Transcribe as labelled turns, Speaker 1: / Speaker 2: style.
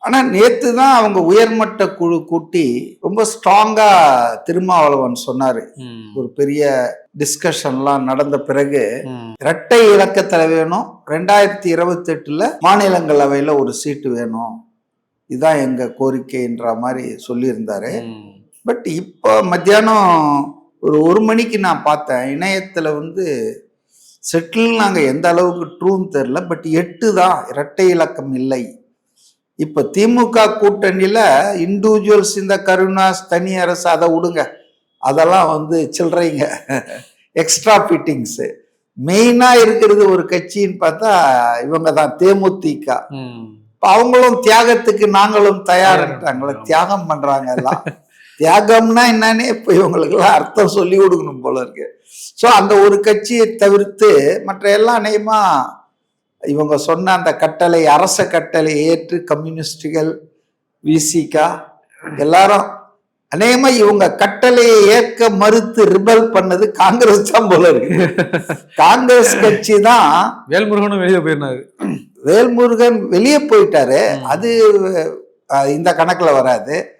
Speaker 1: ஆனா நேத்து தான் அவங்க உயர்மட்ட குழு கூட்டி ரொம்ப ஸ்ட்ராங்கா திருமாவளவன் சொன்னாரு. ஒரு பெரிய டிஸ்கஷன்லாம் நடந்த பிறகு இரட்டை இலக்கத்துல வேணும், 2028 மாநிலங்களவையில ஒரு சீட்டு வேணும், இதுதான் எங்க கோரிக்கைன்ற மாதிரி சொல்லியிருந்தாரு. பட் இப்போ மத்தியானம் ஒரு மணிக்கு நான் பார்த்தேன் இணையத்துல செட்டில் நாங்க எந்த அளவுக்கு ட்ரூன்னு தெரியல, பட் 8 தான், இரட்டை இலக்கம் இல்லை. இப்ப திமுக கூட்டணியில இண்டிவிஜுவல்ஸ், இந்த கருணாஸ், தனி அரசு அதை விடுங்க, அதெல்லாம் சில்லறைங்க, எக்ஸ்ட்ரா ஃபிட்டிங்ஸ். மெயினா இருக்கிறது ஒரு கட்சின்னு பார்த்தா இவங்க தான், தேமுதிக. அவங்களும் தியாகத்துக்கு நாங்களும் தயாரிட்டாங்களே, தியாகம் பண்றாங்க எல்லாம். தியாகம்னா என்னன்னு இப்ப இவங்களுக்கு எல்லாம் அர்த்தம் சொல்லி கொடுக்கணும் போல இருக்கு. ஸோ அந்த ஒரு கட்சியை தவிர்த்து மற்ற எல்லாம் அநேகமா இவங்க சொன்ன அந்த கட்டளை, அரச கட்டளை ஏற்று கம்யூனிஸ்டுகள், விசிகா எல்லாரும் அநேகமா இவங்க கட்டளையை ஏற்க மறுத்து ரிபல் பண்ணது காங்கிரஸ் தான் போல இருக்கு. காங்கிரஸ் கட்சி தான்.
Speaker 2: வேல்முருகனும் வெளியே போயிருந்தாரு.
Speaker 1: வேல்முருகன் வெளியே போயிட்டாரு, அது இந்த கணக்குல வராது.